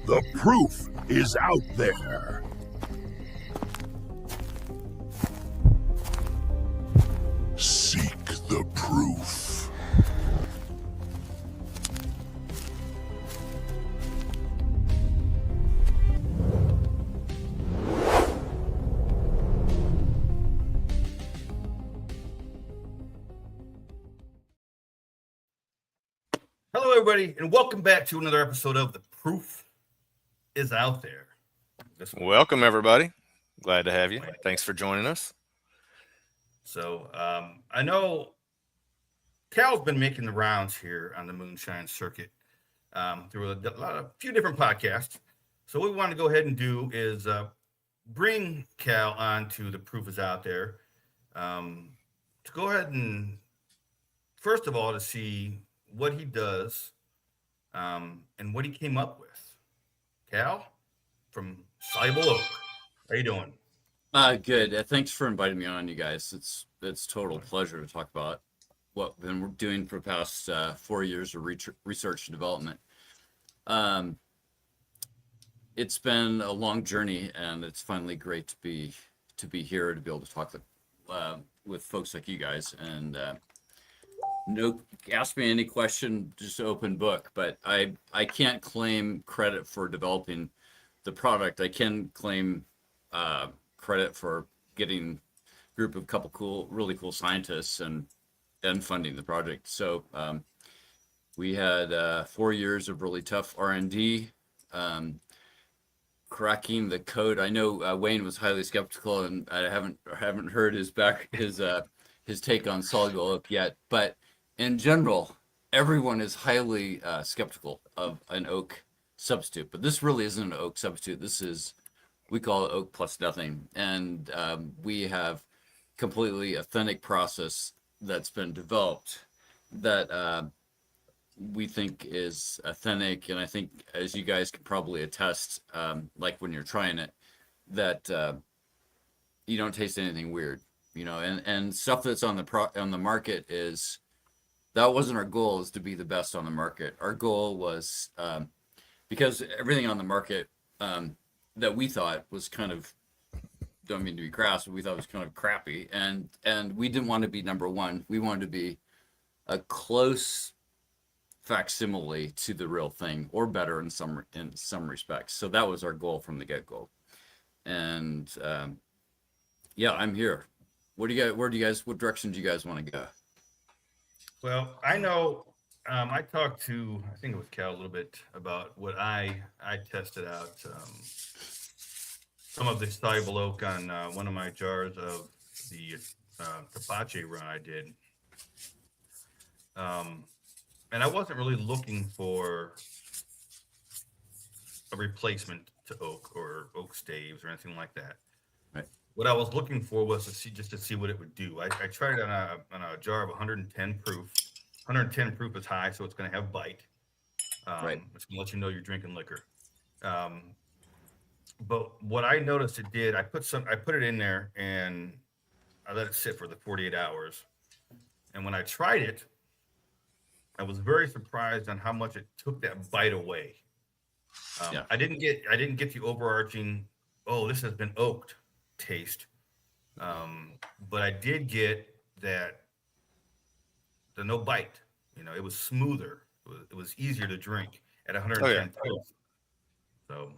The proof is out there. Seek the proof. Hello, everybody, and welcome back to another episode of The Proof is Out There. Welcome, everybody. Glad to have you. Thanks for joining us. So, I know Cal's been making the rounds here on the Moonshine Circuit through a few different podcasts. So, what we want to go ahead and do is bring Cal on to The Proof is Out There to go ahead and, first of all, to see what he does and what he came up with. Cal from Soluble Oak. How you doing? Good. Thanks for inviting me on, you guys. It's total pleasure to talk about what we've been doing for the past 4 years of research and development. It's been a long journey, and it's finally great to be here to be able to talk with folks like you guys. And no, ask me any question, just open book. But I can't claim credit for developing the product. I can claim credit for getting a group of really cool scientists and funding the project. So we had 4 years of really tough R&D, cracking the code. I know Wayne was highly skeptical, and I haven't heard his take on Soluble Oak yet, but in general, everyone is highly skeptical of an oak substitute, but this really isn't an oak substitute. We call it oak plus nothing. And we have completely authentic process that's been developed that we think is authentic. And I think, as you guys can probably attest, like when you're trying it, that you don't taste anything weird, and stuff that's on the market is. That wasn't our goal, is to be the best on the market. Our goal was, because everything on the market that we thought was kind of, don't mean to be crass, but we thought was kind of crappy. And we didn't want to be number one. We wanted to be a close facsimile to the real thing, or better in some respects. So that was our goal from the get-go. And yeah, I'm here. What direction do you guys want to go? Well, I know I talked to, I think it was Cal, a little bit about what I tested out some of the Soluble Oak on one of my jars of the Tapache run I did. And I wasn't really looking for a replacement to oak or oak staves or anything like that. Right. What I was looking for was to see what it would do. I tried it on a jar of 110 proof. 110 proof is high, so it's going to have bite. Right. It's going to let you know you're drinking liquor. But what I noticed it did, I put it in there and I let it sit for the 48 hours. And when I tried it, I was very surprised on how much it took that bite away. Yeah. I didn't get the overarching, oh, this has been oaked taste, but I did get the no bite. It was smoother. It was easier to drink at 110 proof. So,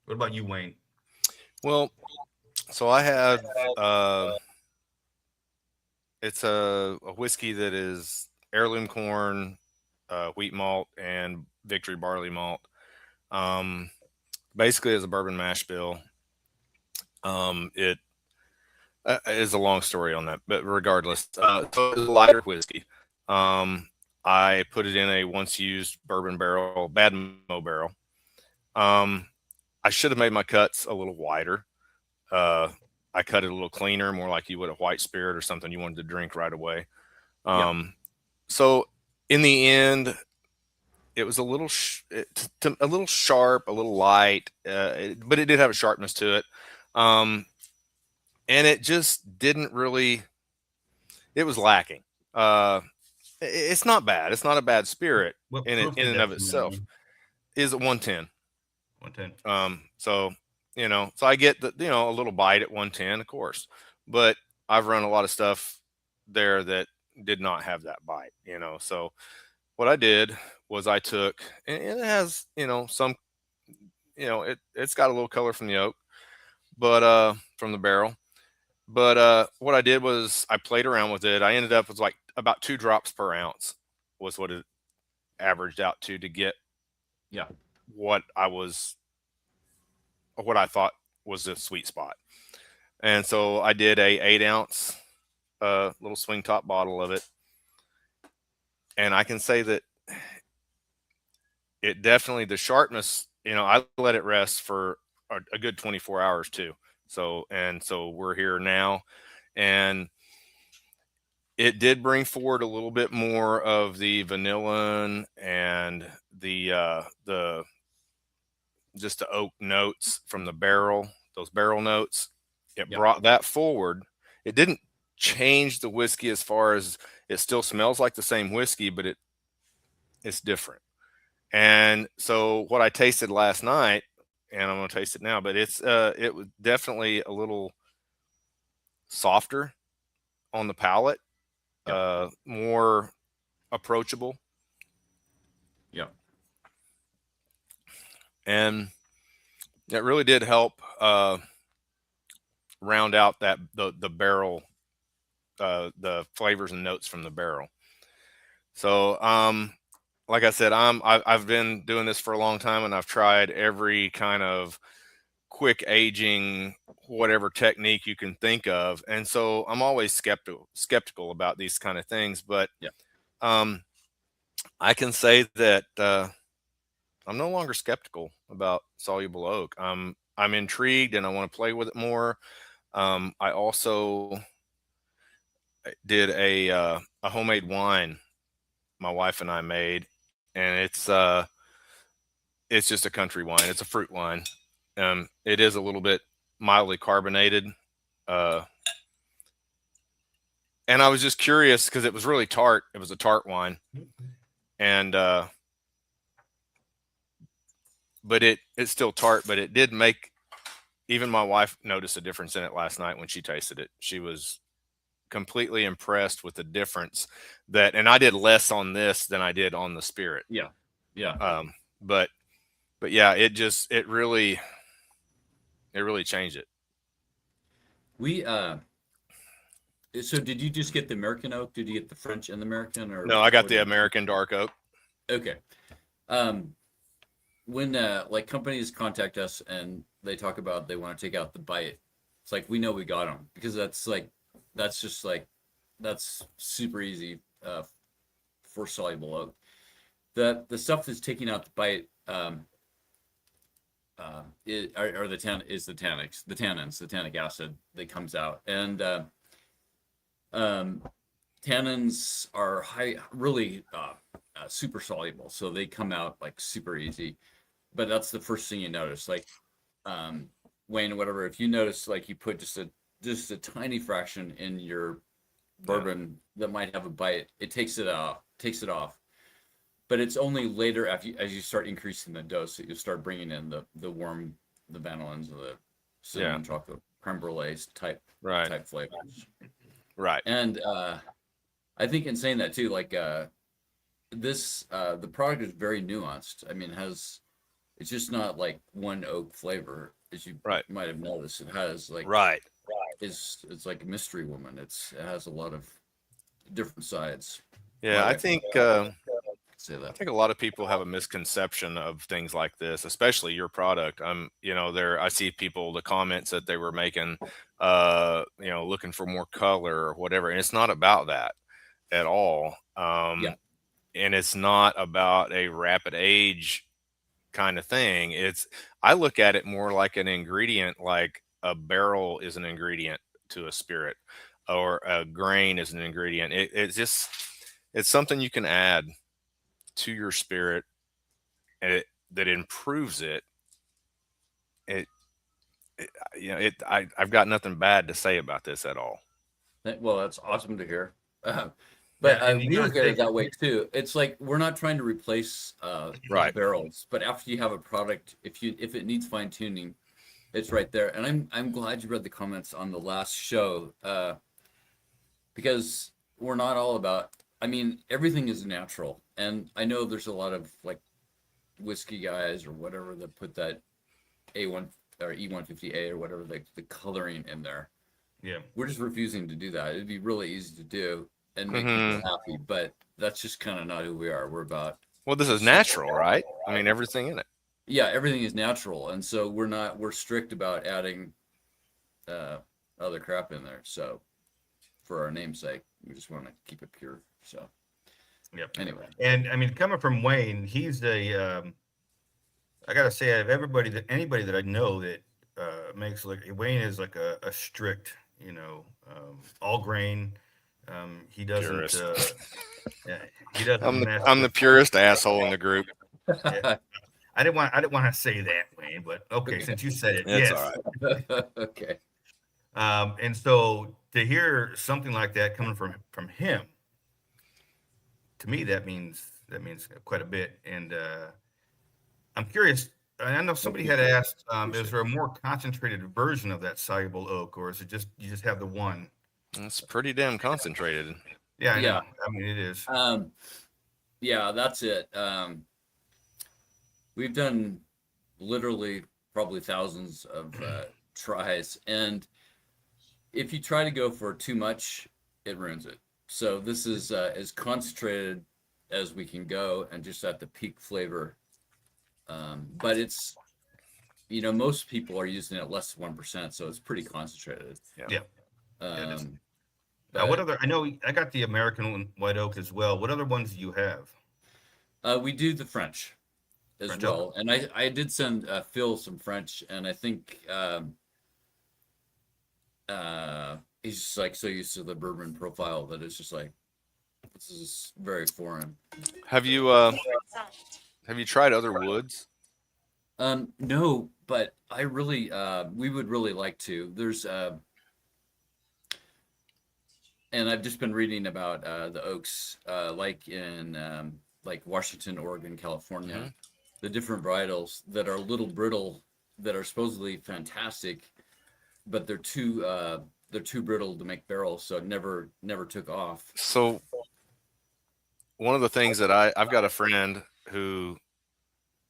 what about you, Wayne? Well, so I had it's a whiskey that is heirloom corn, wheat malt, and Victory barley malt. Basically, as a bourbon mash bill. It is a long story on that, but regardless, so it's a lighter whiskey. I put it in a once used bourbon barrel, Badmo barrel. I should have made my cuts a little wider. I cut it a little cleaner, more like you would a white spirit or something you wanted to drink right away. So in the end, it was a little sharp, a little light, but it did have a sharpness to it. And it just didn't really, it was lacking. It's not bad. It's not a bad spirit in and of itself. Is it 110? 110. So so I get the a little bite at 110, of course, but I've run a lot of stuff there that did not have that bite. So what I did was I took, and it has some, it's got a little color from the oak, but from the barrel. But what I did was I played around with it. I ended up with like about 2 drops per ounce was what it averaged out to get Yeah. what what I thought was the sweet spot. And so I did a 8 ounce little swing top bottle of it. And I can say that it definitely, the sharpness, I let it rest for a good 24 hours too. So we're here now, and it did bring forward a little bit more of the vanilla and the just the oak notes from the barrel, those barrel notes. It brought that forward. It didn't change the whiskey as far as it still smells like the same whiskey, but it's different. And so what I tasted last night, and I'm going to taste it now, but it was definitely a little softer on the palate, more approachable. Yeah. And it really did help round out the barrel, the flavors and notes from the barrel. So like I said, I've been doing this for a long time, and I've tried every kind of quick aging, whatever technique you can think of, and so I'm always skeptical about these kind of things. But I can say that I'm no longer skeptical about Soluble Oak. I'm intrigued, and I want to play with it more. I also did a homemade wine my wife and I made, and it's just a country wine. It's a fruit wine. It is a little bit mildly carbonated. And I was just curious because it was really tart. It was a tart wine. And but it's still tart, but it did make even my wife notice a difference in it last night when she tasted it. She was completely impressed with the difference and I did less on this than I did on the spirit. Yeah. But yeah, it really changed it. We so did you just get the American oak? Did you get the French and the American, or No, I got the American dark oak. Okay. When like companies contact us and they talk about they want to take out the bite, it's like we know we got them, because that's super easy for Soluble Oak. The stuff that's taking out the bite is the tannins, the tannic acid that comes out, and tannins are really super soluble, so they come out like super easy. But that's the first thing you notice. Like Wayne, whatever, if you notice, like you put just a tiny fraction in your bourbon that might have a bite, it takes it off. But it's only later as you start increasing the dose that you start bringing in the warm, the vanillins, the cinnamon chocolate, creme brulee type flavors. Right. And I think in saying that too, like this, the product is very nuanced. I mean, it's just not like one oak flavor, as you might have noticed. It has like it's like a mystery woman. It has a lot of different sides. Yeah, I think I think a lot of people have a misconception of things like this, especially your product. I see people, the comments that they were making, looking for more color or whatever, and it's not about that at all. And it's not about a rapid age kind of thing. I look at it more like an ingredient, like a barrel is an ingredient to a spirit, or a grain is an ingredient. It's something you can add to your spirit, and that improves it. I've got nothing bad to say about this at all. Well, that's awesome to hear. But and you we gotta look at it take that way too. It's like we're not trying to replace Right. barrels, but after you have a product, if it needs fine tuning, it's right there. And I'm glad you read the comments on the last show, because we're not all about. I mean, everything is natural, and I know there's a lot of like whiskey guys or whatever that put that A1 or E150A or whatever the coloring in there. yeah. We're just refusing to do that. It'd be really easy to do and make Mhm. people happy, but that's just kind of not who we are. We're about Well, this is natural, right? I mean, everything in it. yeah, everything is natural, and so we're strict about adding other crap in there. So for our namesake, we just want to keep it pure. So Yep. anyway, And I mean, coming from Wayne, he's I gotta say, out of anybody that I know that makes like Wayne is like a strict, all grain. He doesn't. Purist. Yeah, he doesn't mess I'm the with. purest asshole in the group. Yeah, I didn't want to say that, Wayne, but okay, since you said it, It's yes. all right. okay. And so to hear something like that coming from him, to me that means quite a bit. And I'm curious. I know somebody had asked, is there a more concentrated version of that soluble oak, or is it just you just have the one? It's pretty damn concentrated. Yeah, I Yeah. know. I mean, it is. Yeah, that's it. We've done literally probably thousands of tries, and if you try to go for too much, it ruins it. So this is as concentrated as we can go, and just at the peak flavor. But it's most people are using it less than 1%, so it's pretty concentrated. Yeah. it is. But What other? I know I got the American white oak as well. What other ones do you have? we do the French as French well, and I did send Phil some French, and I think he's just like so used to the bourbon profile that it's just like this is very foreign. Have you tried other woods? No, but I really we would really like to. There's and I've just been reading about the oaks like in like Washington, Oregon, California, Mhm. the different varietals that are a little brittle that are supposedly fantastic, but they're too brittle to make barrels, so it never took off. So one of the things that I've got a friend who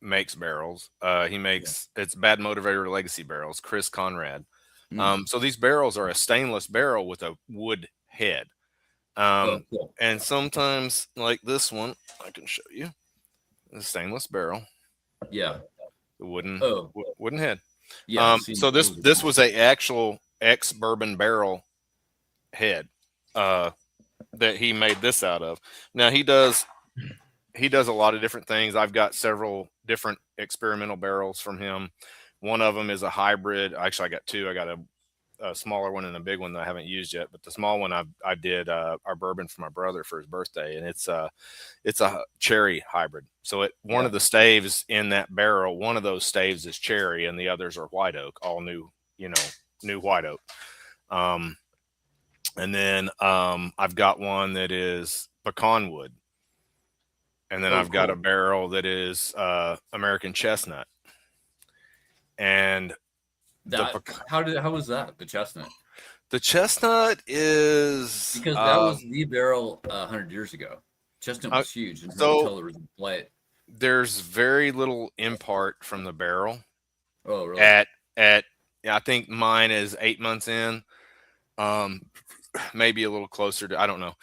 makes barrels. He makes it's Bad Motivator Legacy barrels, Chris Conrad. So these barrels are a stainless barrel with a wood head. Oh, cool. And sometimes like this one, I can show you the stainless barrel, Yeah. the wooden Oh, wooden head. yeah. So this was a actual ex bourbon barrel head that he made this out of. Now he does a lot of different things. I've got several different experimental barrels from him. One of them is a hybrid. Actually, I got two. I got a smaller one and a big one that I haven't used yet. But the small one I did our bourbon for my brother for his birthday, and it's a cherry hybrid. So one of the staves in that barrel, one of those staves is cherry, and the others are white oak, all new, new white oak. And then I've got one that is pecan wood. And then I've got a barrel that is American chestnut. And how was that, the chestnut? The chestnut is because that was the barrel 100 years ago. Chestnut was huge, and so there was a blight. There's very little impart from the barrel. Oh, really? At I think mine is 8 months in, maybe a little closer to, I don't know,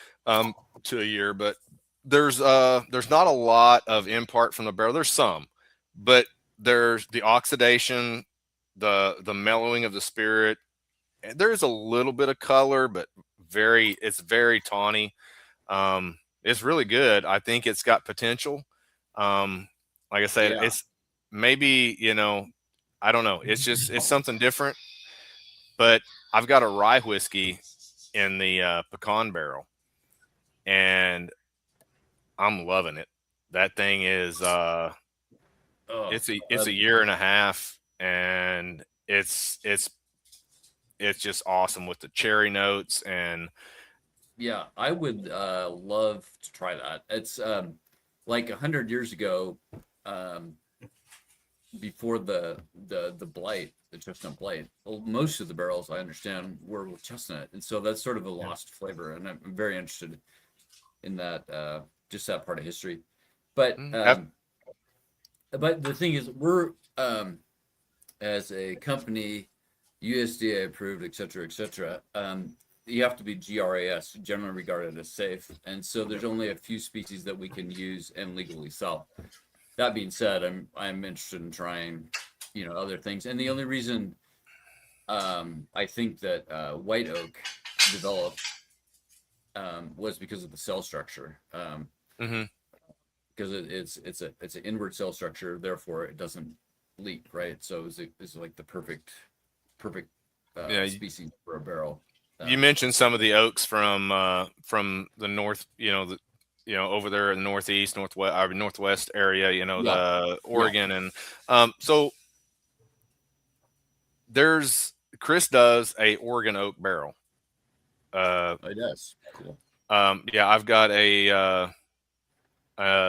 to a year, but there's not a lot of impart from the barrel. There's some, but there's the oxidation, the mellowing of the spirit. There's a little bit of color, but it's very tawny. It's really good. I think it's got potential. Like I said, it's maybe, I don't know. It's something different, but I've got a rye whiskey in the pecan barrel, and I'm loving it. That thing is it's a year and a half, and it's just awesome with the cherry notes, and Yeah, I would love to try that. It's like 100 years ago, um, before the blight, the chestnut blight. Well, most of the barrels I understand were with chestnut, and so that's sort of a Yeah. lost flavor. And I'm very interested in that, just that part of history. But Have, the thing is, we're as a company, USDA approved, et cetera, et cetera. You have to be GRAS, generally regarded as safe, and so there's only a few species that we can use and legally sell. That being said, I'm interested in trying, other things, and the only reason I think that white oak developed was because of the cell structure. hmm Because it's an inward cell structure, therefore it doesn't leak, right? So it's like the perfect Yeah, species for a barrel. you mentioned some of the oaks from the north, over there in the northeast, northwest area, Yeah, the yeah, Oregon, and so there's Chris does a Oregon oak barrel. it does. Cool. Yeah, I've got a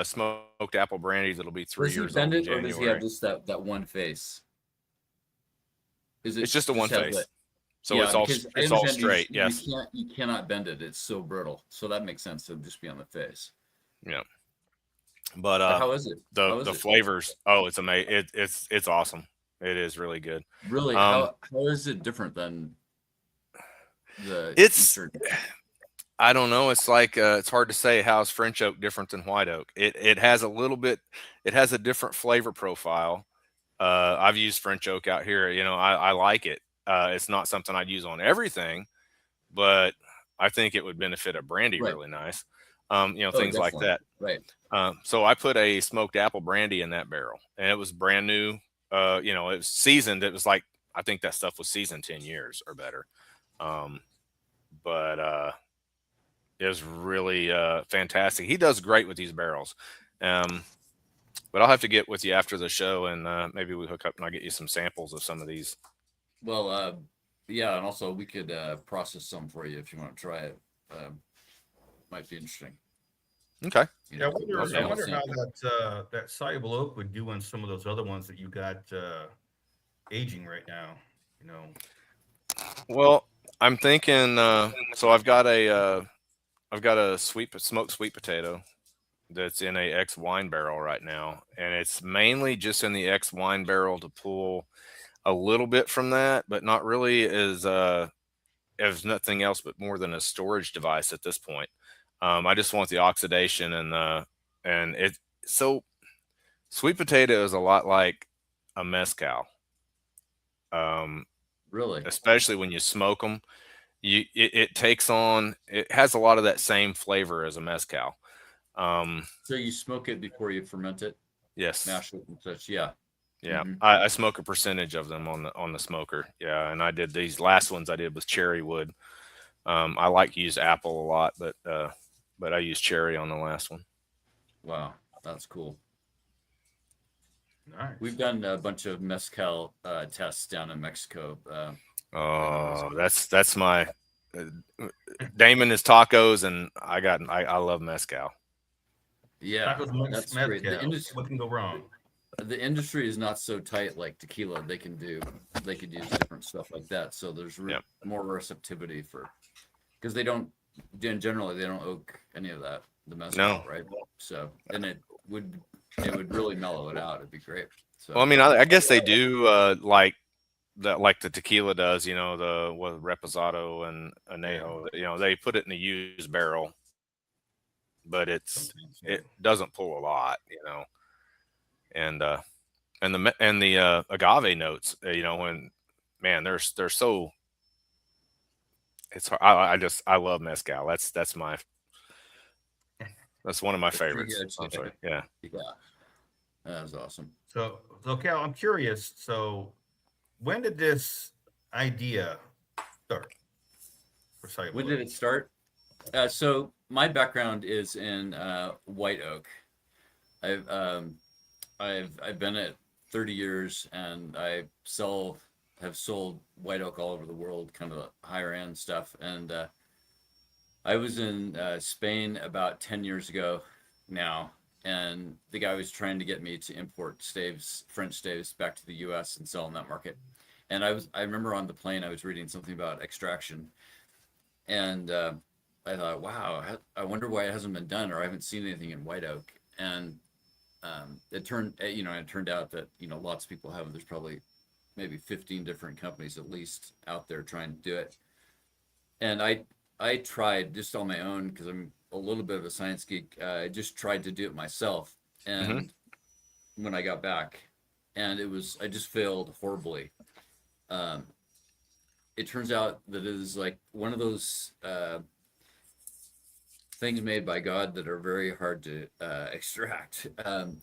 smoked apple brandy that'll be 3 Does he years bend old in it, or does he have January. just that one face? Is it It's just a one just have face, that? so Yeah, because I it's all understand straight. Yes, you cannot bend it. It's so brittle. So that makes sense to just be on the face. yeah. But But how is it? How is the it? flavors, oh, it's amazing. It's awesome. It is really good. Really, Um, how is it different than the it's Eastern? I don't know. It's like it's hard to say how is French oak different than white oak. It has a little bit. It has a different flavor profile. I've used French oak out here. I like it. It's not something I'd use on everything, but I think it would benefit a brandy Right. really nice. Oh, Things like definitely. that. Right. So I put a smoked apple brandy in that barrel, and it was brand new. It was seasoned. It was like I think that stuff was seasoned 10 years or better. Um, but it was really fantastic. He does great with these barrels. But I'll have to get with you after the show, and maybe we hook up and I'll get you some samples of some of these. Well, yeah, and also we could process some for you if you want to try it. Might be interesting. Okay. Yeah, I wonder, Awesome. I wonder how that soluble oak would do on some of those other ones that you got aging right now. You know, Well, I'm thinking. So I've got a smoked sweet potato that's in a X wine barrel right now, and it's mainly just in the X wine barrel to pull a little bit from that, but not really as nothing else but more than a storage device at this point. I just want the oxidation and it. So sweet potato is a lot like a mezcal, um, Really? especially when you smoke them. It takes on. It has a lot of that same flavor as a mezcal. So you smoke it before you ferment it, Yes. mash it and such. Yeah. Yeah, Hmm. I smoke a percentage of them on the smoker. Yeah, and I did these last ones I did with cherry wood. I like to use apple a lot, but I use cherry on the last one. Wow, that's cool. nice. We've done a bunch of mezcal tests down in Mexico. Oh, that's my Damon is tacos, and I love mezcal. Yeah, Tacos that's mezcal. great. What can go wrong? The industry is not so tight like tequila. They could use different stuff like that. So there's Yep. more receptivity because they don't, generally they don't oak any of that, the mezcal, No. right? So, and it would really mellow it out. It'd be great. So Well, I mean, I guess they do like that, like the tequila does. The reposado and anejo. They put it in a used barrel, but Sometimes, it doesn't pull a lot. And the agave notes. When man, they're so. It's I love mezcal. That's one of my it's pretty favorites. good. I'm sorry. Yeah. Yeah, that was awesome. so Cal, I'm curious. So, when did this idea start for soluble When oak? did it start? So my background is in white oak. I've been at 30 years, and have sold white oak all over the world, kind of higher end stuff. And I was in Spain about 10 years ago now, and the guy was trying to get me to import staves, French staves, back to the US and sell in that market. And I remember on the plane, I was reading something about extraction, and I thought, wow, I wonder why it hasn't been done, or I haven't seen anything in white oak. And it turned out that, lots of people have. There's probably maybe 15 different companies at least out there trying to do it. And I tried just on my own because I'm a little bit of a science geek. I just tried to do it myself, Mm-hmm. and when I got back, and I just failed horribly. Um, it turns out that it is like one of those things made by God that are very hard to extract.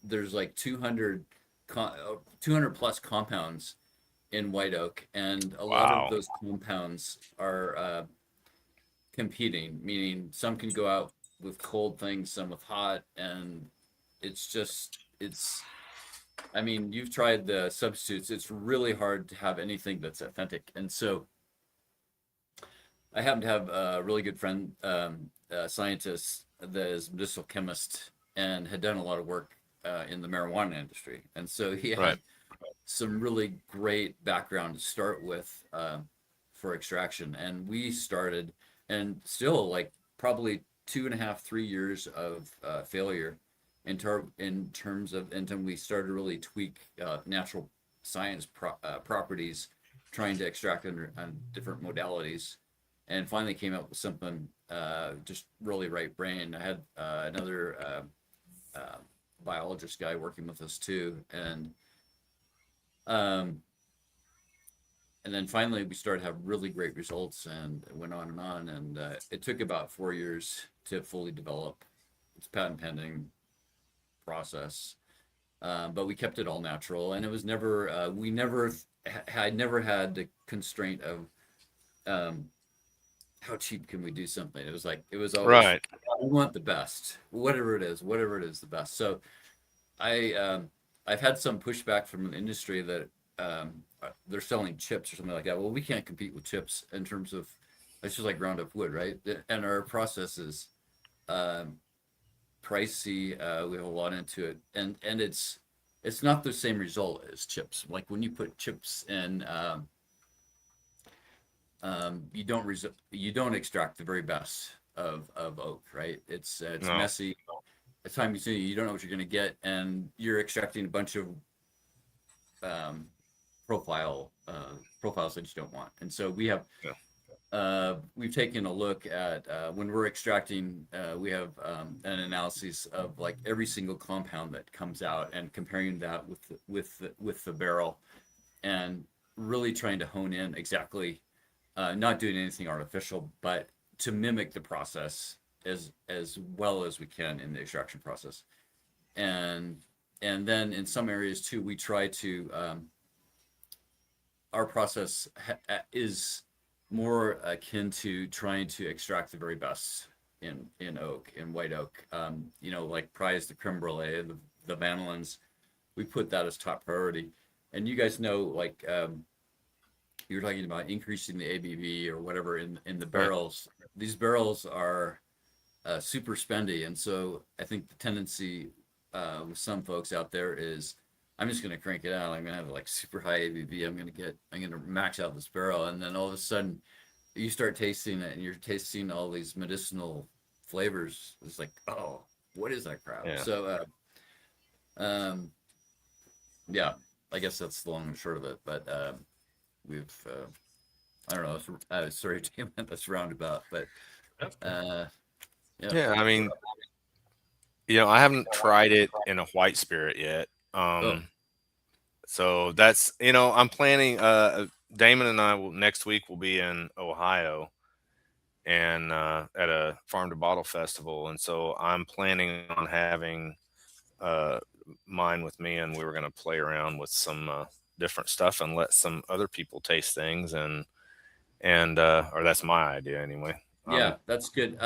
There's like 200 plus compounds in white oak, and a lot of Wow. those compounds are competing, meaning some can go out with cold things, some with hot, and it's I mean, you've tried the substitutes. It's really hard to have anything that's authentic. And so I happen to have a really good friend, a scientist that is a medicinal chemist and had done a lot of work in the marijuana industry. And so he Right. had some really great background to start with for extraction. And we started, and still like probably 2.5, 3 years of failure in terms of until we started to really tweak natural science properties, trying to extract under on different modalities, and finally came up with something just really right brain. I had another biologist guy working with us too, um, and then finally we started to have really great results, and it went on, and it took about 4 years to fully develop. It's patent pending process, but we kept it all natural, and it was never we never never had the constraint of um, how cheap can we do something. It was always, Right. we want the best, whatever it is, the best. So I've had some pushback from an industry that they're selling chips or something like that. Well, we can't compete with chips in terms of, it's just like ground up wood, right? And our process is um, pricey. We have a lot into it, and it's not the same result as chips. Like when you put chips in, you don't extract the very best of oak, right? It's No. messy. At time consuming, you don't know what you're going to get, and you're extracting a bunch of um, profiles that you don't want. And so we've taken a look at when we're extracting. We have an analysis of like every single compound that comes out and comparing that with the barrel, and really trying to hone in exactly, not doing anything artificial, but to mimic the process as well as we can in the extraction process. And then in some areas too, we try to our process is more akin to trying to extract the very best in oak, in white oak. Like prize the creme brulee, the vanillins. We put that as top priority. And you guys know, like you were talking about increasing the ABV or whatever in the Right. barrels. These barrels are super spendy, and so I think the tendency with some folks out there is, I'm just going to crank it out. I'm going to have like super high ABV. I'm going to max out this barrel, and then all of a sudden, you start tasting it, and you're tasting all these medicinal flavors. It's like, oh, what is that crap? Yeah. So, yeah, I guess that's the long and short of it. But we've, I don't know. Sorry, Tim, that's roundabout, but yeah. Yeah. I mean, I haven't tried it in a white spirit yet. Oh, So that's, I'm planning, Damon and I will next week will be in Ohio and at a farm to bottle festival. And so I'm planning on having uh, mine with me, and we were going to play around with some different stuff and let some other people taste things. Or that's my idea anyway. yeah, that's good.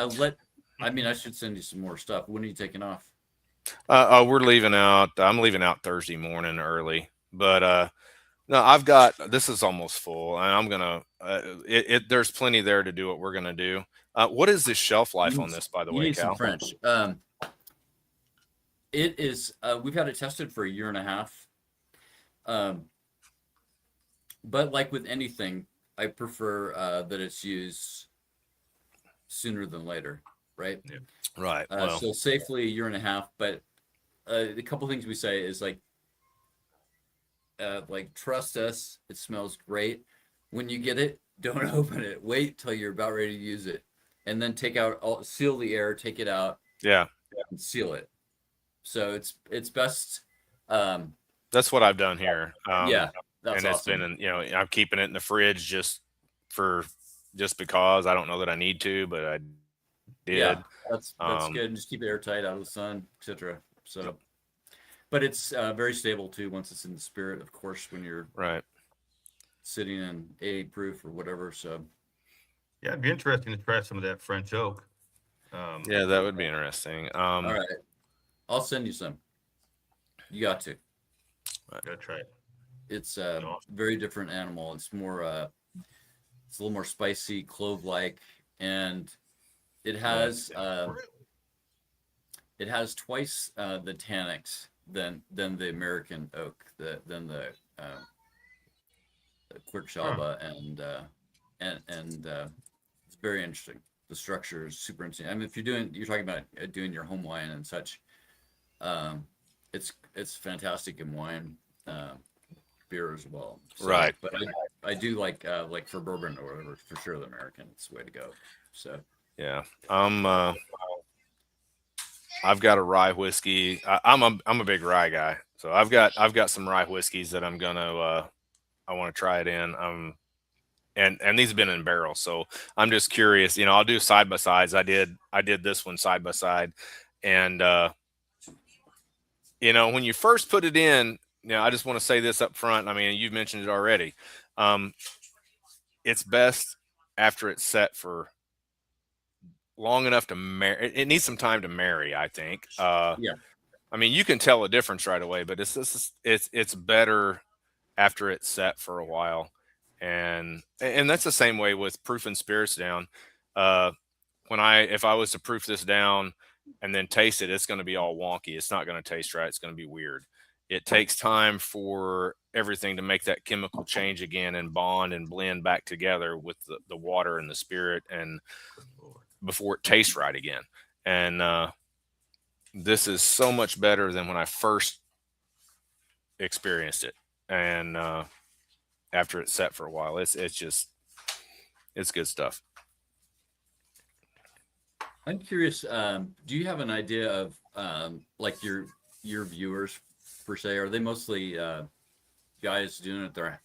I mean, I should send you some more stuff. When are you taking off? We're leaving out. I'm leaving out Thursday morning early, but No, I've got this is almost full, and I'm gonna. There's plenty there to do what we're gonna do. What is the shelf life on this, by the You way, need some Cal? French. It is. We've had it tested for a year and a half. Um, but like with anything, I prefer that it's used sooner than later, right? Yeah. Right. Well, So safely a year and a half. But the couple things we say is like trust us. It smells great. When you get it, don't open it. Wait till you're about ready to use it, and then seal the air, take it out, yeah, and seal it. So it's best. Um, that's what I've done here. yeah, that's and it's awesome. been, I'm keeping it in the fridge just because I don't know that I need to, but I did. Yeah, that's Um, good. Just keep it airtight, out of the sun, etc. So, but it's very stable too once it's in the spirit, of course, when you're right. sitting in 8 proof or whatever. So, Yeah, it'd be interesting to try some of that French oak. Yeah, that would be interesting. all right, I'll send you some. You got to. Gotta try it. It's a very different animal. It's more it's a little more spicy, clove-like, and it has twice the tannins than the American oak, than the Quercshaba, and it's very interesting. The structure is super interesting. I mean, if you're talking about doing your home wine and such, it's fantastic in wine, beer as well. So, Right. But I do like for bourbon or whatever, for sure the American, it's the way to go. So Yeah. I've got a rye whiskey. I'm a big rye guy, so I've got some rye whiskeys that I'm gonna I want to try it in. And these have been in barrels, so I'm just curious. I'll do side by sides. I did this one side by side, and when you first put it in, I just want to say this up front. I mean, you've mentioned it already. It's best after it's set for long enough to marry. It needs some time to marry, I think. yeah, I mean, you can tell a difference right away, but it's better after it's set for a while, and that's the same way with proofing spirits down. If I was to proof this down and then taste it, it's going to be all wonky. It's not going to taste right. It's going to be weird. It takes time for everything to make that chemical change again and bond and blend back together with the water and the spirit, and before it tastes right again. And this is so much better than when I first experienced it. And after it's set for a while, it's good stuff. I'm curious. Do you have an idea of like your viewers per se? Are they mostly guys doing it there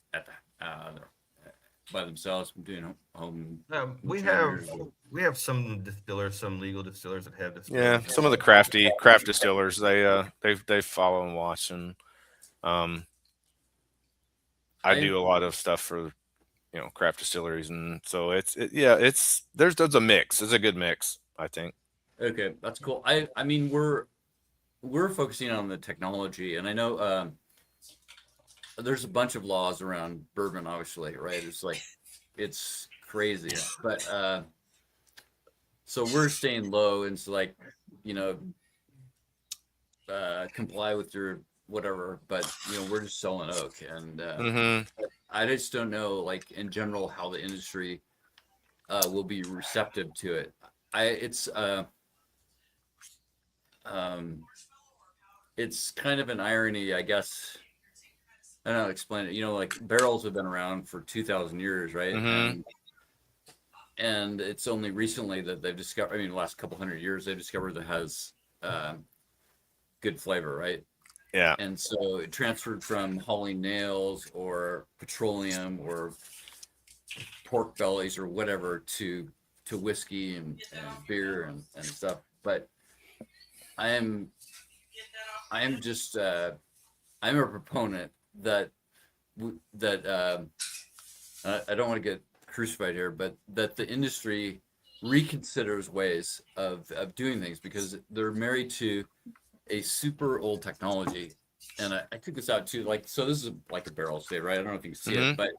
by themselves, doing home? We have some distillers, some legal distillers that have distillers. Yeah, some of the craft distillers, they follow and watch, and I do a lot of stuff for craft distilleries, and so there's a mix. It's a good mix, I think. Okay, that's cool. I mean we're focusing on the technology, and I know there's a bunch of laws around bourbon, obviously, right? It's crazy, but so we're staying low, and so comply with your whatever, but we're just selling oak, and I just don't know, like in general, how the industry will be receptive to it. It's kind of an irony, I guess. I don't know how to explain it. Like barrels have been around for 2,000 years, right? And it's only recently that they've discovered, the last couple hundred years, they've discovered that has good flavor, right? Yeah. And so it transferred from hauling nails or petroleum or pork bellies or whatever to whiskey and beer and stuff. But I'm just I'm a proponent that I don't want to get crucified here, but that the industry reconsiders ways of doing things, because they're married to a super old technology and I took this out too. Like, so this is like a barrel say, right? I don't know if you can see it, but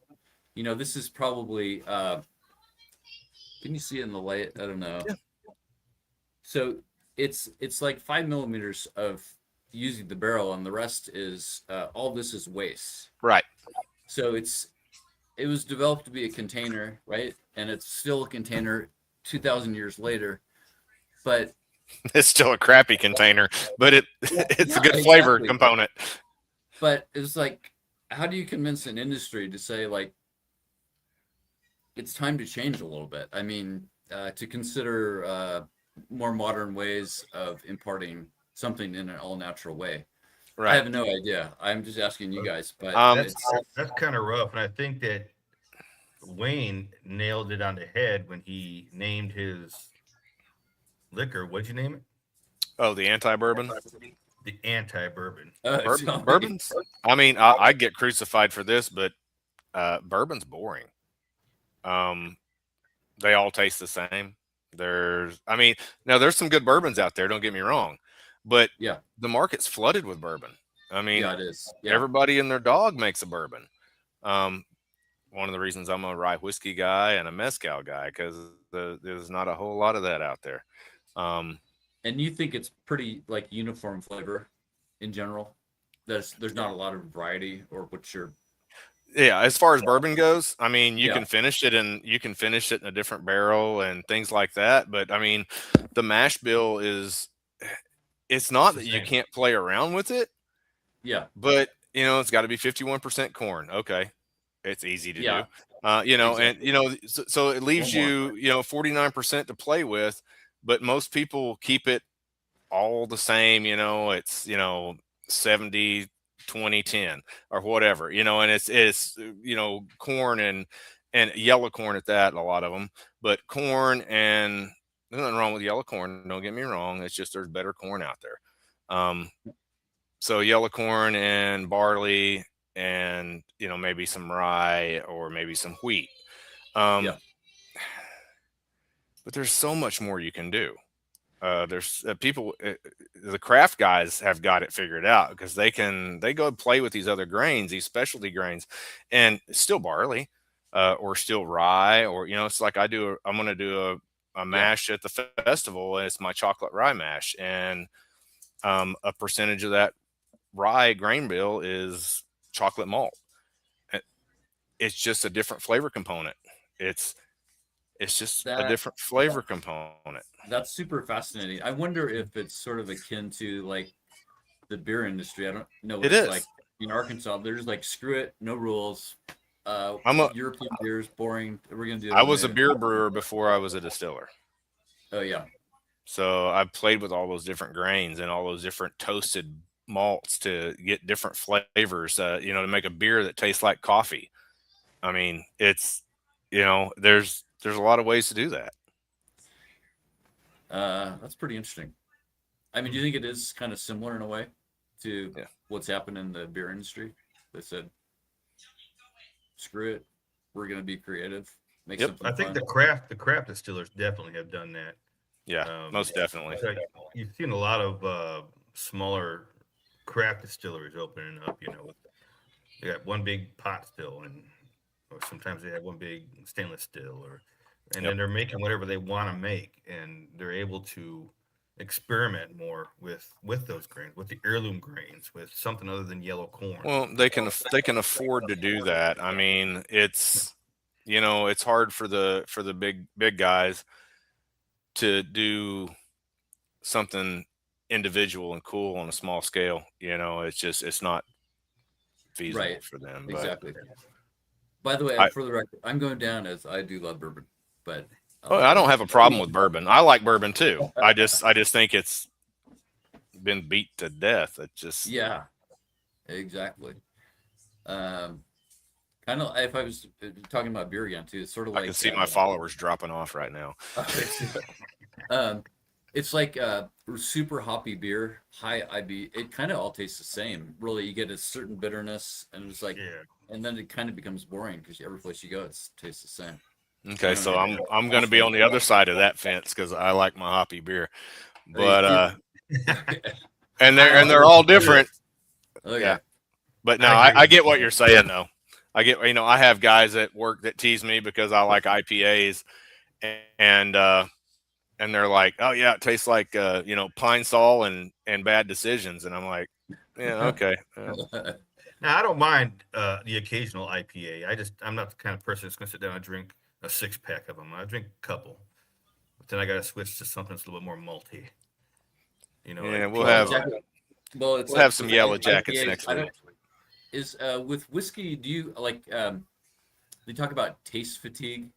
this is probably. Can you see it in the light? I don't know. Yeah. So it's like 5 millimeters of using the barrel, and the rest is all this is waste. Right. So it was developed to be a container, right? And it's still a container 2,000 years later, but it's still a crappy container, but it's a good flavor component. But it's like, how do you convince an industry to say, like, it's time to change a little bit? I mean, to consider more modern ways of imparting something in an all natural way. Right. I have no idea. I'm just asking you guys, but that's kind of rough. And I think that Wayne nailed it on the head when he named his liquor. What'd you name it? Oh, the anti-bourbon. The anti-bourbon. Bourbons. I mean, I get crucified for this, but bourbon's boring. They all taste the same. There's some good bourbons out there. Don't get me wrong, but the market's flooded with bourbon. I mean, it is. Yeah. Everybody and their dog makes a bourbon. One of the reasons I'm a rye whiskey guy and a mezcal guy, because there's not a whole lot of that out there. And you think it's pretty like uniform flavor in general? There's not a lot of variety, or what's your? Yeah, as far as bourbon goes, I mean, you can finish it in a different barrel and things like that. But I mean, the mash bill it's not that you can't play around with it. Yeah. But it's got to be 51% corn. Okay. It's easy to do. Exactly. And so it leaves you 49% to play with, but most people keep it all the same. It's 70, 20, 10 or whatever, and it's corn and yellow corn at that, a lot of them, but corn, and there's nothing wrong with yellow corn, don't get me wrong, it's just there's better corn out there. So yellow corn and barley and maybe some rye or maybe some wheat. But there's so much more you can do. There's people, the craft guys have got it figured out, because they go play with these other grains, these specialty grains, and it's still barley, or still rye, or it's like I'm going to do a mash at the festival, and it's my chocolate rye mash, and a percentage of that rye grain bill is chocolate malt. It's just a different flavor component. It's just a different flavor component. That's super fascinating. I wonder if it's sort of akin to like the beer industry. I don't know what it's like in Arkansas. They're just like, screw it, no rules. European beer's boring. We're gonna do. I was a beer brewer before I was a distiller. Oh yeah. So I played with all those different grains and all those different toasted malts to get different flavors. To make a beer that tastes like coffee. I mean, it's there's a lot of ways to do that. That's pretty interesting. I mean, do you think it is kind of similar in a way to what's happened in the beer industry? They said, screw it, we're going to be creative. Make something I think fun. the craft distillers definitely have done that. Yeah, most definitely. Like you've seen a lot of smaller craft distilleries opening up, they got one big pot still, or sometimes they have one big stainless still, and then they're making whatever they want to make, and they're able to experiment more with those grains, with the heirloom grains, with something other than yellow corn. Well, they can afford to do that. I mean, it's it's hard for the big guys to do something individual and cool on a small scale. It's not feasible for them. Exactly. By the way, for the record, I'm going down as I do love bourbon, but I don't have a problem with bourbon. I like bourbon too. I just think it's been beat to death. It just exactly. Kind of, if I was talking about beer again too, it's sort of like I can see my followers dropping off right now. It's like super hoppy beer, high IB. It kind of all tastes the same. Really, you get a certain bitterness, and it's like, and then it kind of becomes boring because every place you go, it tastes the same. Okay, so I'm going to be on the other side of that fence because I like my hoppy beer, but and they're all different. Okay. Yeah. But no, I agree I with get you. what you're saying though. I get, I have guys at work that tease me because I like IPAs, and they're like, "Oh yeah, it tastes like Pine Sol and Bad Decisions," and I'm like, "Yeah, okay." Yeah. Now I don't mind the occasional IPA. I'm not the kind of person that's going to sit down and drink a 6-pack of them. I drink a couple, but then I got to switch to something that's a little bit more malty. Yeah, Like we'll Well, have exactly. Well, it's we'll have like some with Yellow Jackets IPAs. next I week. don't is with whiskey. Do you like? They talk about taste fatigue.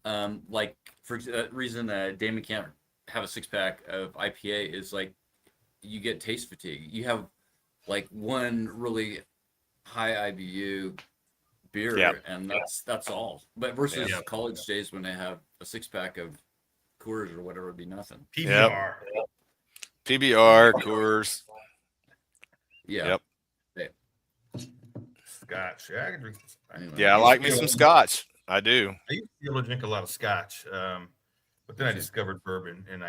Like for that reason, Damon can't have a 6-pack of IPA is like you get taste fatigue. You have like one really high IBU beer, Yeah. and that's all. But versus Yeah. college days when they have a 6-pack of Coors or whatever, would be nothing. PBR. PBR, Coors. Yeah. Yep. Scotch. Yeah, I can drink. Anyway. Yeah, I like me some Scotch. I do. I used to be able to drink a lot of Scotch, but then I discovered bourbon, and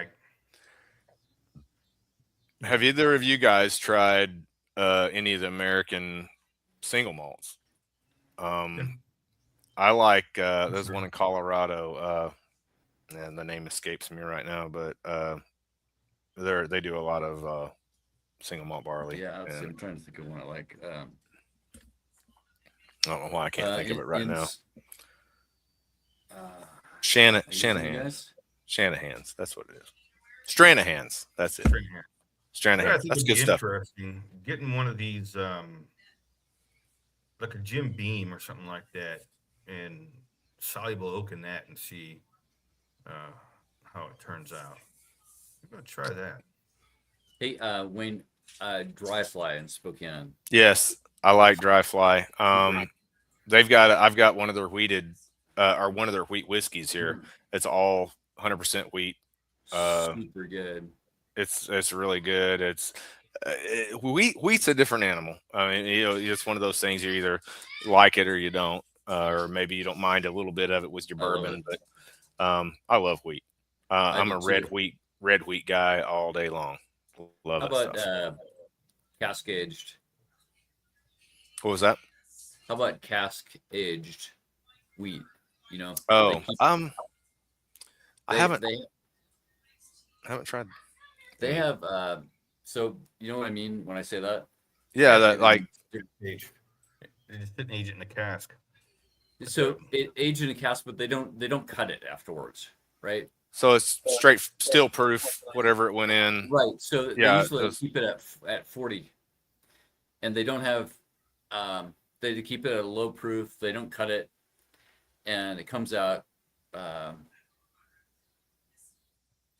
Have either of you guys tried any of the American single malts? I like there's one in Colorado, and the name escapes me right now, but they do a lot of single malt barley. Yeah, and I'm trying to think of one I like. I don't know why I can't think of it right now. Shanahan's. Shanahan's. That's what it is. Stranahan's. That's it. I Stranahan's. think That's it'd good be stuff. interesting getting one of these, like a Jim Beam or something like that, and Soluble Oak in that, and see how it turns out. I'm gonna try that. Hey, Wayne, Dry Fly in Spokane. Yes, I like Dry Fly. I've got one of their wheated or one of their wheat whiskeys here. It's all 100% wheat. Super good. It's really good. It's wheat's a different animal. I mean, it's one of those things, you either like it or you don't, or maybe you don't mind a little bit of it with your bourbon. But I love wheat. I'm a red wheat guy all day long. Love How that about stuff. cask aged? What was that? How about cask aged wheat? Oh, I they haven't tried. They have so you know what I mean when I say that? Yeah, that like Age. They just didn't age it in the cask. So it aged in a cask, but they don't cut it afterwards, right? so it's straight still proof, whatever it went in. Right. So Yeah, they usually those- keep it at 40, and they don't have they keep it at a low proof. They don't cut it, and it comes out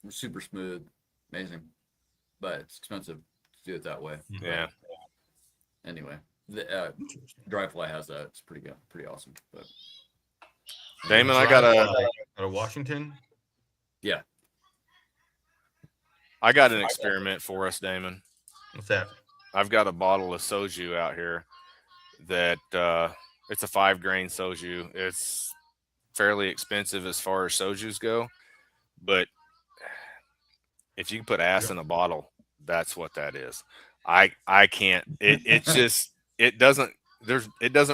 super smooth, amazing, but it's expensive to do it that way. Yeah. Anyway, the Dry Fly has that. It's pretty good, pretty awesome. But Damon, I got Out of Washington. yeah, I got an experiment for us, Damon. What's that? I've got a bottle of soju out here that it's a 5-grain soju. It's fairly expensive as far as sojus go, but if you can put ass in a bottle, that's what that is. I can't. It's just it doesn't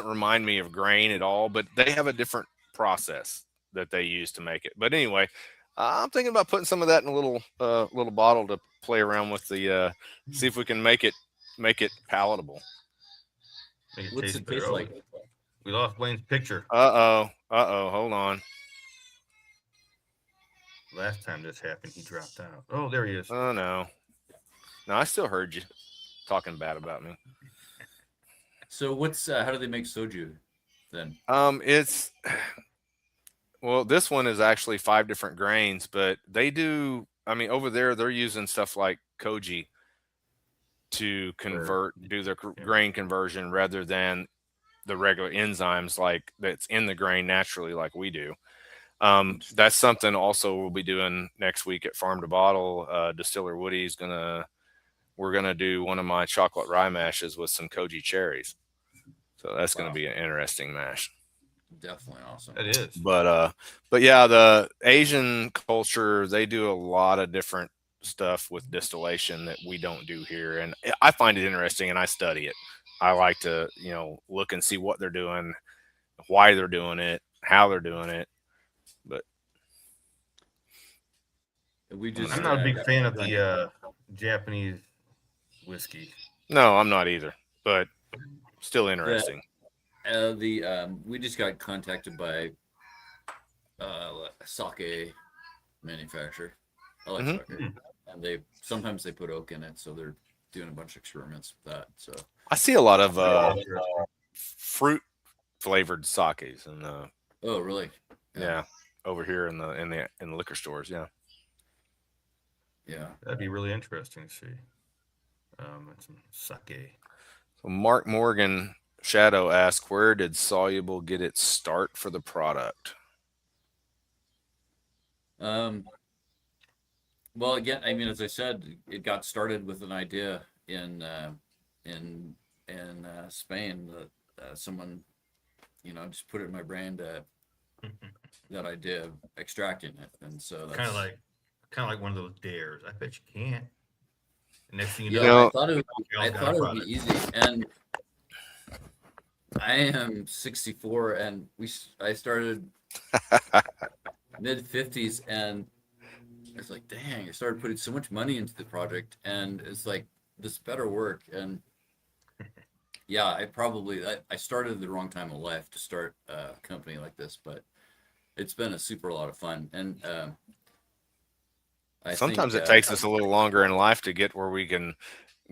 remind me of grain at all. But they have a different process that they use to make it. But anyway, I'm thinking about putting some of that in a little bottle to play around with the see if we can make it palatable. Make what's taste it better. taste Oh, like? we lost Wayne's picture. Hold on. Last time this happened, he dropped out. Oh, there he is. Oh no, I still heard you talking bad about me. So what's how do they make soju then? It's well, this one is actually 5 different grains, but they do. I mean, over there they're using stuff like koji to do their grain conversion rather than the regular enzymes like that's in the grain naturally, like we do. That's something also we'll be doing next week at Farm to Bottle. Distiller Woody's we're gonna do one of my chocolate rye mashes with some koji cherries. So that's gonna be an interesting mash. Definitely awesome. That is. But yeah, the Asian culture, they do a lot of different stuff with distillation that we don't do here, and I find it interesting and I study it. I like to, look and see what they're doing, why they're doing it, how they're doing it. But We just I'm not a big got fan of done. the Japanese whiskey. no, I'm not either. But still interesting. We just got contacted by a sake manufacturer. I like Mhm. sake, and sometimes they put oak in it, so they're doing a bunch of experiments with that. So I see a lot of fruit flavored sakes, and oh really? yeah, over here in the liquor stores. Yeah. Yeah. That'd be really interesting to see. And some sake. So Mark Morgan Shadow asks, where did Soluble get its start for the product? Well, again, I mean, as I said, it got started with an idea in Spain that someone, just put it in my brain that idea of extracting it, and so that's Kind of like one of those dares. I bet you can't. And next thing you yeah. know, I thought it would be easy, and I am 64, and I started mid 50s, and it's like, dang, I started putting so much money into the project, and it's like, this better work. And yeah, I started at the wrong time of life to start a company like this, but it's been a super lot of fun. And Sometimes it takes us a little longer in life to get where we can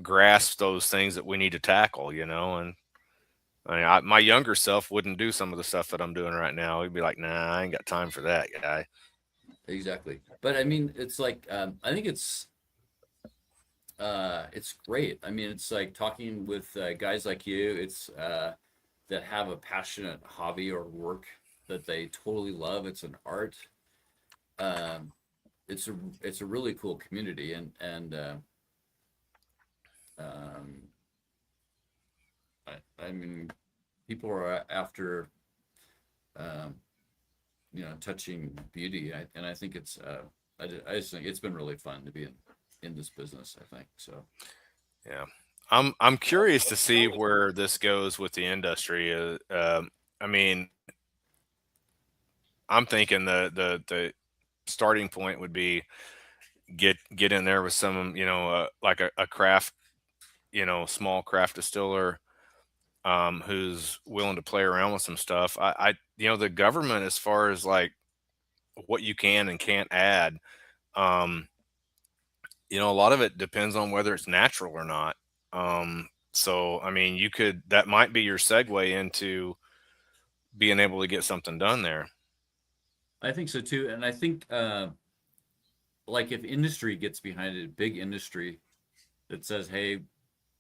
grasp those things that we need to tackle, and my younger self wouldn't do some of the stuff that I'm doing right now. He'd be like, nah, I ain't got time for that, guy. Exactly. But I mean, it's like, I think it's great. I mean, it's like talking with guys like you. It's that have a passionate hobby or work that they totally love. It's an art. It's a really cool community, and I mean, people are after touching beauty, and I think it's I just think it's been really fun to be in this business, I think so. Yeah, I'm curious to see where this goes with the industry. I mean, I'm thinking the starting point would be get in there with some, like a craft, small craft distiller, who's willing to play around with some stuff. The government, as far as like what you can and can't add, a lot of it depends on whether it's natural or not. So, I mean, that might be your segue into being able to get something done there. I think so too, and I think like if industry gets behind it, big industry that says, "Hey,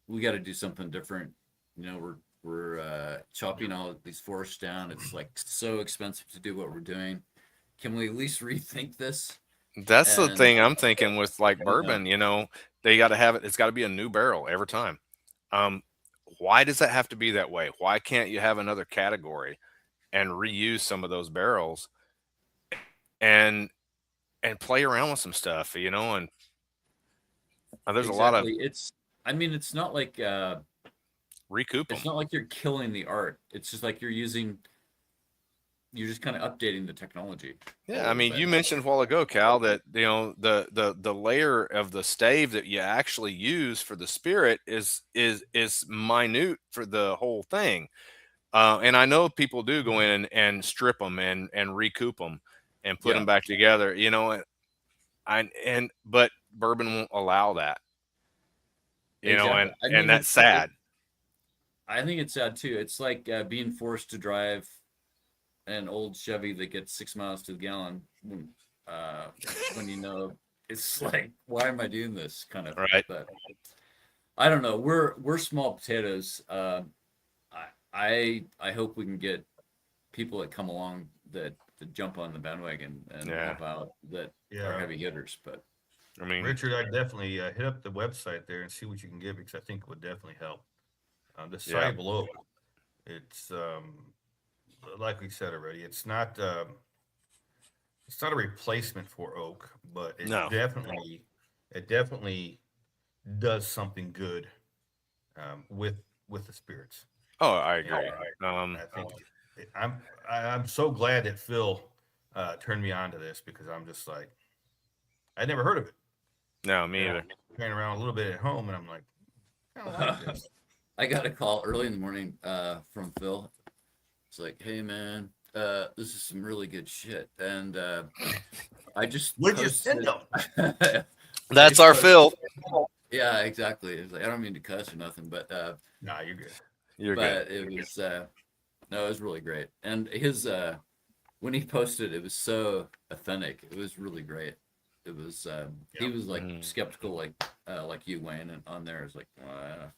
we got to do something different," we're chopping all these forests down. It's like so expensive to do what we're doing. Can we at least rethink this? That's the thing I'm thinking with like bourbon. They got to have it. It's got to be a new barrel every time. Why does that have to be that way? Why can't you have another category and reuse some of those barrels and play around with some stuff, and there's a lot of I mean, it's not like recoup them. It's not like you're killing the art. It's just like you're just kind of updating the technology. Yeah, I mean, you mentioned a while ago, Cal, that the layer of the stave that you actually use for the spirit is minute for the whole thing. And I know people do go in and strip them and recoup them and put them back together, but bourbon won't allow that, Exactly. and that's sad. I think it's sad too. It's like being forced to drive an old Chevy that gets 6 miles to the gallon when it's like, why am I doing this kind of? Right. But I don't know. We're small potatoes. I hope we can get people that come along that jump on the bandwagon and help out that are heavy hitters. But I mean, Richard, I'd definitely hit up the website there and see what you can get, because I think it would definitely help. The Soluble Oak, it's like we said already, it's not a replacement for oak, but it definitely it definitely does something good with the spirits. Oh, I And agree. I think I'm so glad that Phil turned me on to this because I'm just like I never heard of it. No, me And either. I'm playing around a little bit at home, and I'm like, I don't like this. I got a call early in the morning from Phil. It's like, hey man, this is some really good shit, and I just Would you send posted. them? I That's just our posted. Phil. Yeah, exactly. It's like I don't mean to cuss or nothing, Nah, you're good. You're good. but it was no, it was really great. And his when he posted, it was so authentic. It was really great. It was he Yep. was like Mhm. skeptical, like you, Wayne, and on there is like I'm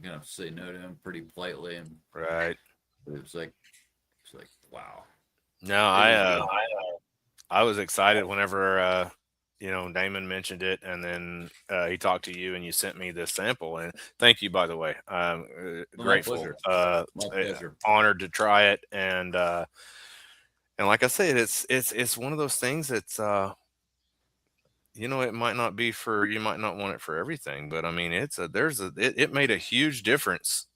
gonna have to say no to him pretty politely, and Right. it was like wow. No, It was good. I was excited whenever Damon mentioned it, and then he talked to you, and you sent me this sample. And thank you, by the way. I'm Well, my grateful, pleasure. My pleasure. honored to try it, and like I said, it's one of those things that's it might not be for you might not want it for everything, but I mean, it made a huge difference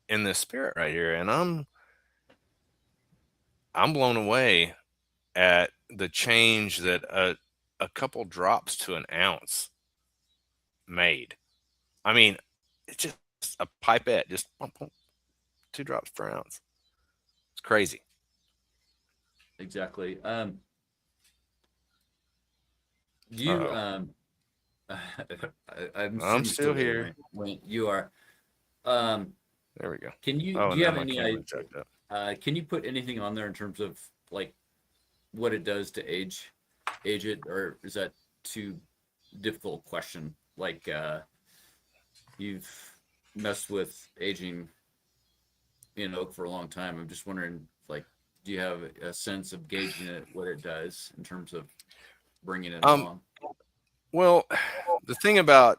in this spirit right here, and I'm blown away at the change that a couple drops to an ounce made. I mean, it's just a pipette, just pump, pump, 2 drops per ounce. It's crazy. Exactly. Do you Uh-oh. I'm I'm assuming still still there, here. Wayne. Wayne, you are. Um, There we go. can you Oh, do and you now have my any camera checked up. can you put anything on there in terms of like what it does to age it, or is that too difficult a question? Like you've messed with aging in oak for a long time. I'm just wondering, like, do you have a sense of gauging it, what it does in terms of bringing it Um, along? well, the thing about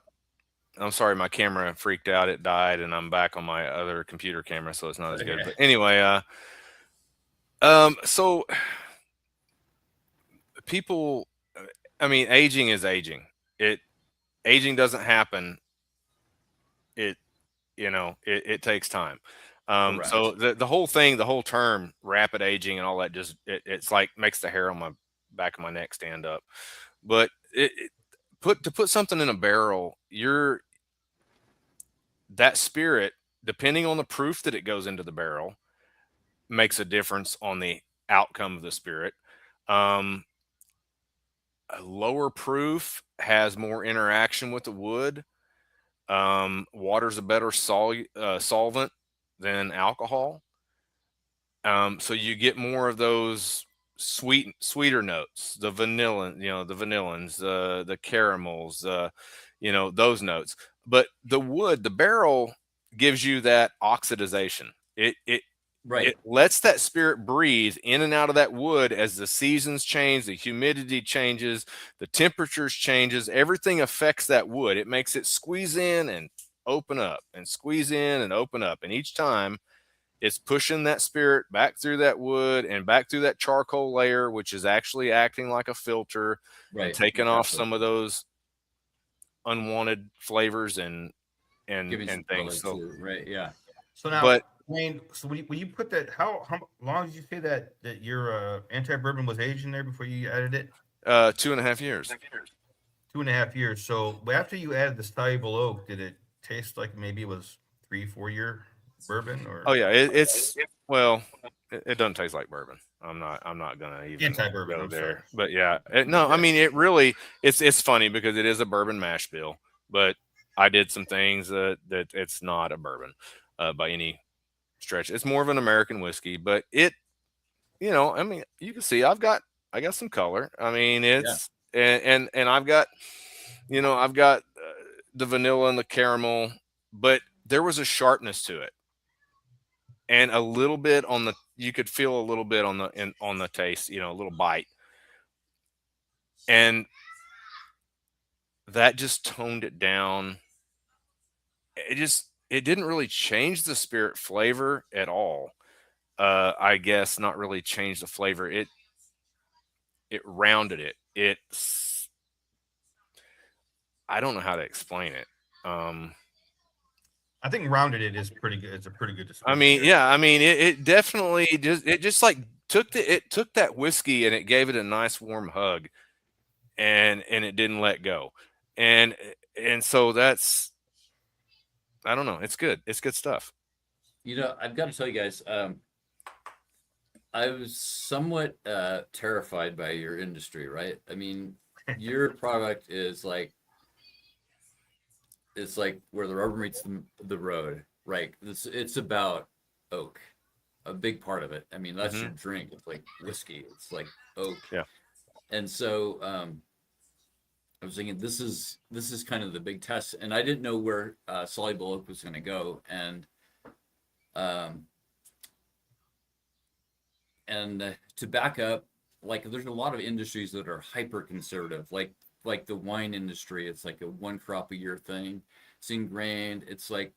I'm sorry, my camera freaked out. It died, and I'm back on my other computer camera, so it's not as good. Okay. But anyway, so people, I mean, aging is aging. It aging doesn't happen. It it takes time. So Correct. the whole thing, the whole term, rapid aging and all that, just it's like makes the hair on my back of my neck stand up. But put something in a barrel, that spirit, depending on the proof that it goes into the barrel, makes a difference on the outcome of the spirit. Um, a lower proof has more interaction with the wood. Water's a better solvent than alcohol. So you get more of those sweeter notes, the vanilla, the vanillins, the caramels, those notes. But the wood, the barrel gives you that oxidization. It Right. lets that spirit breathe in and out of that wood as the seasons change, the humidity changes, the temperatures changes, everything affects that wood. It makes it squeeze in and open up and squeeze in and open up. And each time it's pushing that spirit back through that wood and back through that charcoal layer, which is actually acting like a filter and Right. taking off Exactly. some of those unwanted flavors and Giving some things. color So, too. Right. Yeah. So now, but Wayne, so when you put that, how long did you say that your anti bourbon was aged in there before you added it? 2.5 years. 2.5 years. So after you added the soluble oak, did it taste like maybe it was 3 4 year bourbon Oh or yeah, it's well, it doesn't taste like bourbon. I'm not gonna even anti bourbon? go I'm sorry. there. But yeah, no, I mean it really it's funny because it is a bourbon mash bill, but I did some things that it's not a bourbon by any stretch. It's more of an American whiskey, but I mean, you can see I got some color. I mean, Yeah. it's and I've got the vanilla and the caramel, but there was a sharpness to it and a little bit on the you could feel a little bit on the taste, a little bite. And that just toned it down. It didn't really change the spirit flavor at all. I guess not really change the flavor. It rounded it. I don't know how to explain it. I think rounded it is pretty good. It's a pretty good I description. mean, there. yeah, I mean, it definitely just like took that whiskey and it gave it a nice warm hug, and it didn't let go, and so that's, I don't know, it's good. It's good stuff. I've got to tell you guys, I was somewhat terrified by your industry, right? I mean, your product is like, it's like where the rubber meets the road, right? It's about oak, a big part of it. I mean, that's your drink. It's like whiskey. It's like oak. Yeah. And so I was thinking this is kind of the big test, and I didn't know where Soluble Oak was going to go, um, and to back up, like there's a lot of industries that are hyper conservative, like the wine industry. It's like a one crop a year thing. It's ingrained. It's like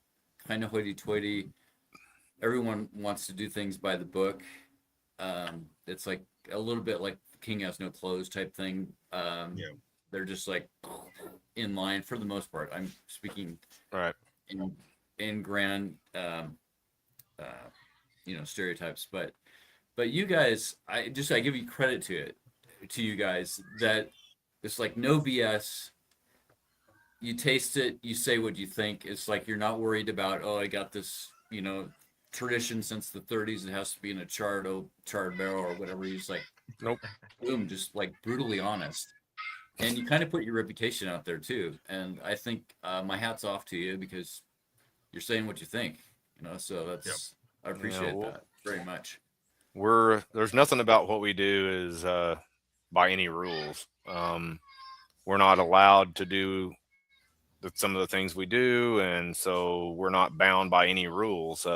kind of hoity-toity. Everyone wants to do things by the book. It's like a little bit like King has no clothes type thing. Yeah. They're just like in line for the most part. I'm speaking Right. in grand, stereotypes, but you guys, I give you credit to you guys that it's like no BS. You taste it, you say what you think. It's like you're not worried about, oh, I got this, tradition since the 30s. It has to be in a charred barrel or whatever. You're just like, Nope. boom, just like brutally honest. And you kind of put your reputation out there too. And I think my hat's off to you because you're saying what you think. So that's I appreciate that very much. There's nothing about what we do is by any rules. We're not allowed to do some of the things we do, and so we're not bound by any rules.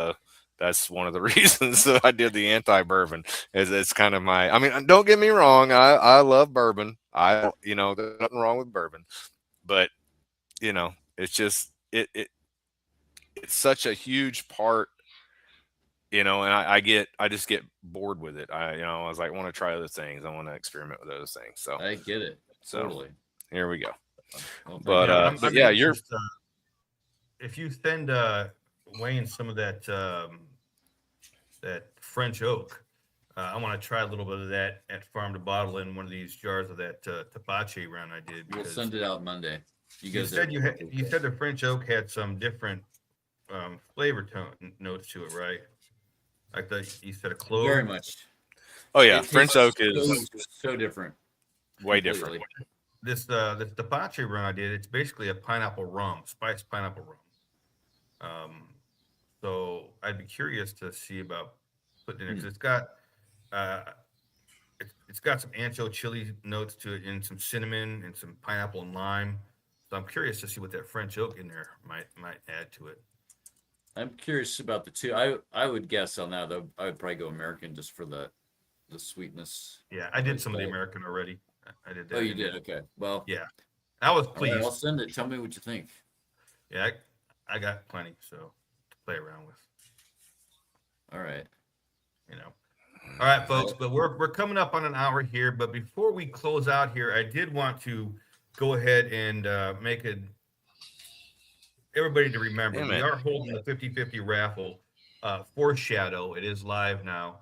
That's one of the reasons that I did the anti-bourbon. Is it's kind of my. I mean, don't get me wrong. I love bourbon. There's nothing wrong with bourbon, but it's just it's such a huge part. And I just get bored with it. I was like, I want to try other things. I want to experiment with other things. So I get it. Totally. Here we go. Well, But yeah, you're. If you send Wayne some of that that French oak, I want to try a little bit of that at Farm to Bottle in one of these jars of that Tapache round I did. We'll send it out Monday. You said the French oak had some different flavor notes to it, right? Like you said, a clove. Very much. Oh yeah, French oak is so different. Way different. This Tapache run I did, it's basically a pineapple rum, spiced pineapple rum. So I'd be curious to see about putting it in, because it's got some ancho chili notes to it, and some cinnamon and some pineapple and lime. So I'm curious to see what that French oak in there might add to it. I'm curious about the two. I would guess on that though. I would probably go American just for the sweetness. Yeah, I did some of the American already. I did that. Oh, you did? Okay. Well, yeah, I was pleased. Right, I'll send it. Tell me what you think. Yeah, I got plenty to play around with. All right. All right, folks. But we're coming up on an hour here. But before we close out here, I did want to go ahead and make everybody to remember, we are holding the 50-50 raffle for Shadow. It is live now,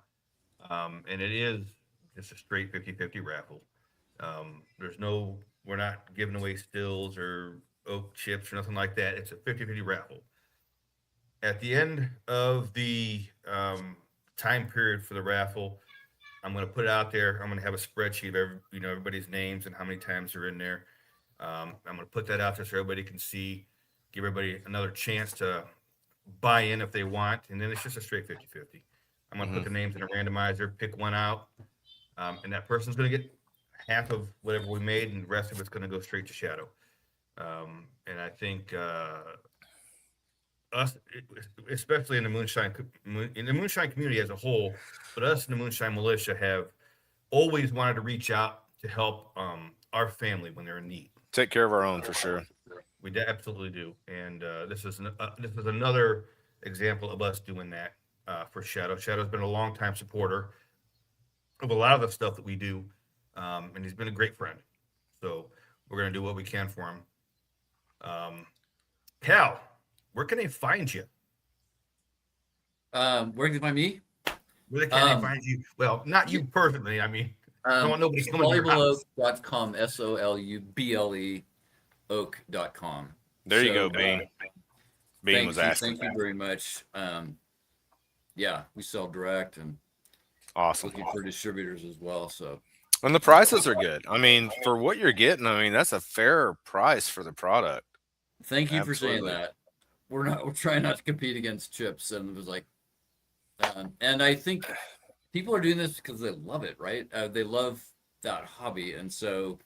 and it is just a straight 50-50 raffle. We're not giving away stills or oak chips or nothing like that. It's a 50-50 raffle. At the end of the time period for the raffle, I'm going to put it out there. I'm going to have a spreadsheet of everybody's names and how many times they're in there. I'm going to put that out there so everybody can see, give everybody another chance to buy in if they want. And then it's just a straight 50-50. I'm going to put the names in a randomizer, pick one out, and that person's going to get half of whatever we made, and the rest of it's going to go straight to Shadow. And I think us, especially in the moonshine community as a whole, but us in the Moonshine Militia have always wanted to reach out to help our family when they're in need. Take care of our own for sure. We absolutely do, and this is another example of us doing that for Shadow. Shadow's been a long-time supporter of a lot of the stuff that we do, and he's been a great friend. So we're going to do what we can for him. Cal, where can they find you? Where can you find me? Where can they find you? Well, not you personally. I mean, I don't want nobody coming to your house. SolubeLeOak.com, SOLUBLE oak.com. There you go, Bean. Bean was asking. Thank you very much. Yeah, we sell direct and Awesome. looking for distributors as well. So, and the prices are good. I mean, for what you're getting, I mean, that's a fair price for the product. Thank you for saying that. We're trying not to compete against chips, and it was like, and I think people are doing this because they love it, right? They love that hobby, and so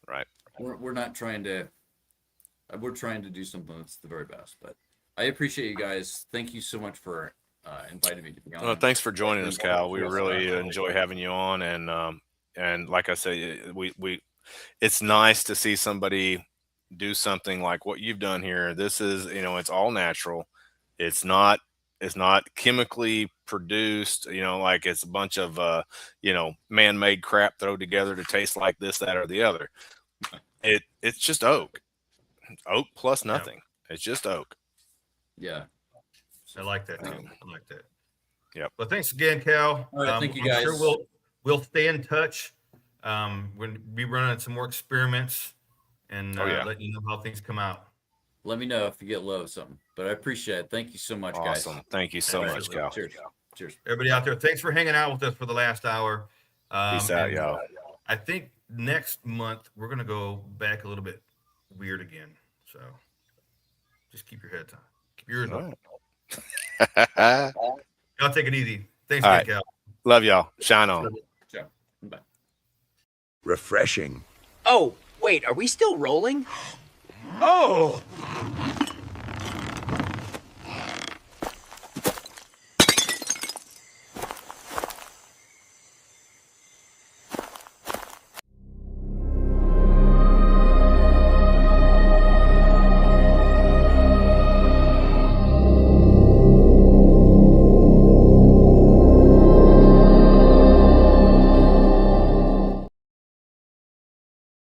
right. We're not trying to. We're trying to do something that's the very best. But I appreciate you guys. Thank you so much for inviting me to be on. Well, thanks for joining us, Cal. We really enjoy having you on, and like I say, it's nice to see somebody do something like what you've done here. This is, it's all natural. It's not chemically produced, like it's a bunch of man-made crap thrown together to taste like this, that, or the other. It's just oak plus nothing. It's just oak. Yeah, I like that too. I like that. Yep. Well, thanks again, Cal. All right, thank you guys. I'm sure we'll stay in touch. We'll be running some more experiments and let you know how things come out. Let me know if you get low or something. But I appreciate it. Thank you so much, guys. Awesome. Thank you so much, Cal. Cheers. Cheers. Everybody out there, thanks for hanging out with us for the last hour. Peace out, y'all. I think next month we're gonna go back a little bit weird again. So just keep your heads on. Keep your ears on. Y'all take it easy. Thanks again, Cal. Love y'all. Shine on. Ciao. Bye. Refreshing. Oh, wait, are we still rolling? Oh!